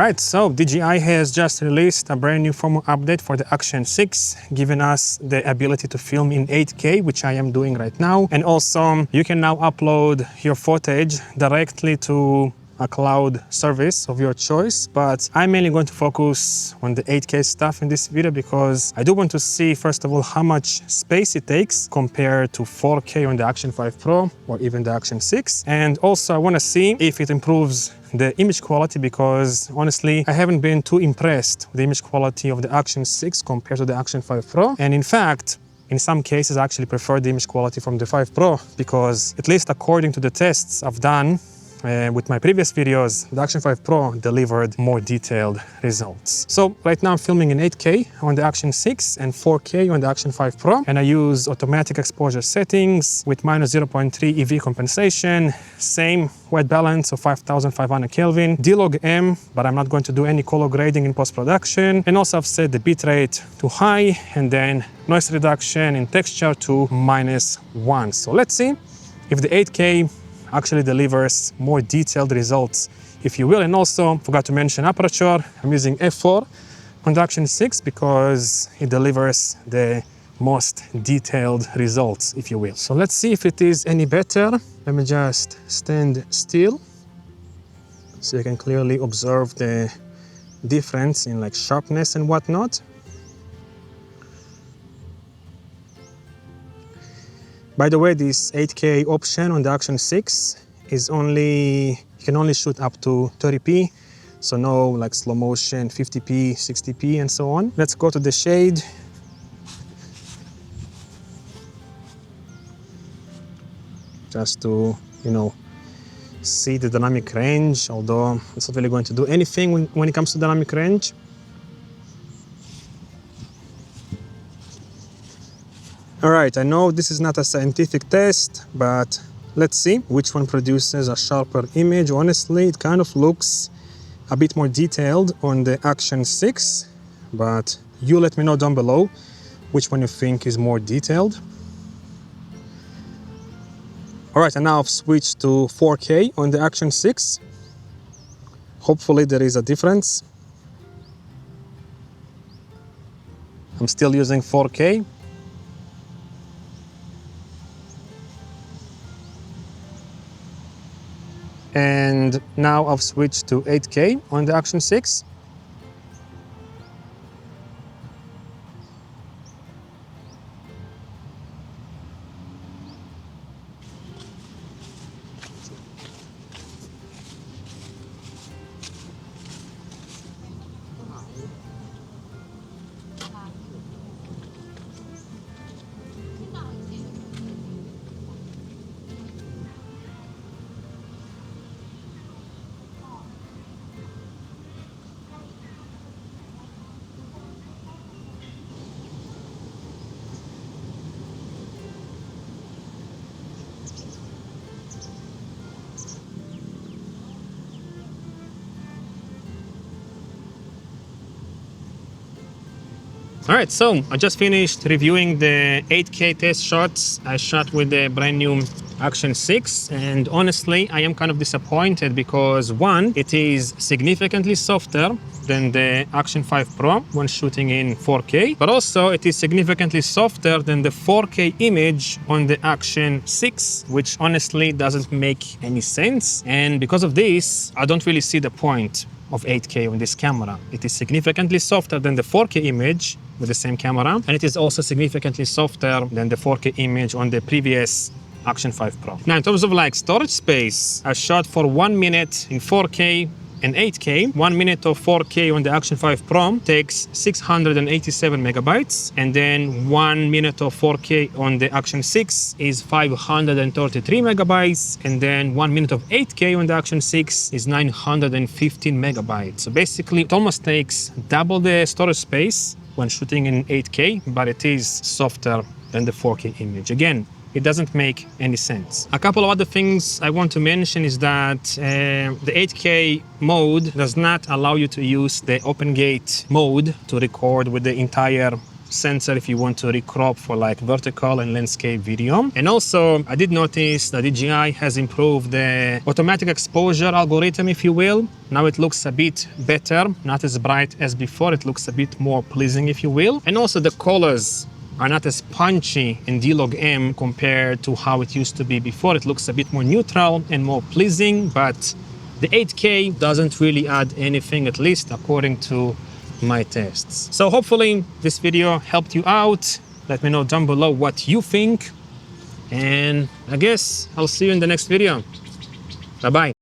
Alright, so DJI has just released a brand new firmware update for the Action 6, giving us the ability to film in 8K, which I am doing right now. And also, you can now upload your footage directly to a cloud service of your choice, but I'm mainly going to focus on the 8K stuff in this video because I do want to see, first of all, how much space it takes compared to 4K on the Action 5 Pro or even the Action 6. And also I want to see if it improves the image quality, because honestly, I haven't been too impressed with the image quality of the Action 6 compared to the Action 5 Pro. And in fact, in some cases, I actually prefer the image quality from the 5 Pro because, at least according to the tests I've done, with my previous videos, the Action 5 Pro delivered more detailed results. So right now I'm filming in 8K on the Action 6 and 4K on the Action 5 Pro, and I use automatic exposure settings with minus 0.3 EV compensation, same white balance of 5500 Kelvin, D-Log M, but I'm not going to do any color grading in post-production, and also I've set the bitrate to high and then noise reduction in texture to -1. So let's see if the 8K actually delivers more detailed results, if you will. And also, forgot to mention aperture. I'm using f4 on the Action 6 because it delivers the most detailed results, if you will. So let's see if it is any better. Let me just stand still so you can clearly observe the difference in like sharpness and whatnot. By the way, this 8K option on the Action 6 is you can only shoot up to 30p, so no like slow motion, 50p, 60p, and so on. Let's go to the shade. Just to, see the dynamic range, although it's not really going to do anything when it comes to dynamic range. All right, I know this is not a scientific test, but let's see which one produces a sharper image. Honestly, it kind of looks a bit more detailed on the Action 6, but you let me know down below which one you think is more detailed. All right, and now I've switched to 4K on the Action 6. Hopefully there is a difference. I'm still using 4K. And now I've switched to 8K on the Action 6. All right, so I just finished reviewing the 8K test shots I shot with the brand new Action 6, and honestly, I am kind of disappointed because one, it is significantly softer than the Action 5 Pro when shooting in 4K, but also it is significantly softer than the 4K image on the Action 6, which honestly doesn't make any sense. And because of this, I don't really see the point of 8K on this camera. It is significantly softer than the 4K image with the same camera, and it is also significantly softer than the 4K image on the previous Action 5 Pro. Now, in terms of like storage space, I shot for 1 minute in 4K and 8K. 1 minute of 4K on the Action 5 Pro takes 687 megabytes, and then 1 minute of 4K on the Action 6 is 533 megabytes, and then 1 minute of 8K on the Action 6 is 915 megabytes. So basically, it almost takes double the storage space when shooting in 8K, but it is softer than the 4K image. Again, it doesn't make any sense. A couple of other things I want to mention is that the 8K mode does not allow you to use the open gate mode to record with the entire sensor if you want to recrop for like vertical and landscape video. And also I did notice that DJI has improved the automatic exposure algorithm, if you will. Now it looks a bit better, not as bright as before. It looks a bit more pleasing, if you will. And also the colors are not as punchy in D-Log M compared to how it used to be before. It looks a bit more neutral and more pleasing, but the 8K doesn't really add anything, at least according to my tests. So hopefully this video helped you out. Let me know down below what you think. And I guess I'll see you in the next video. Bye-bye.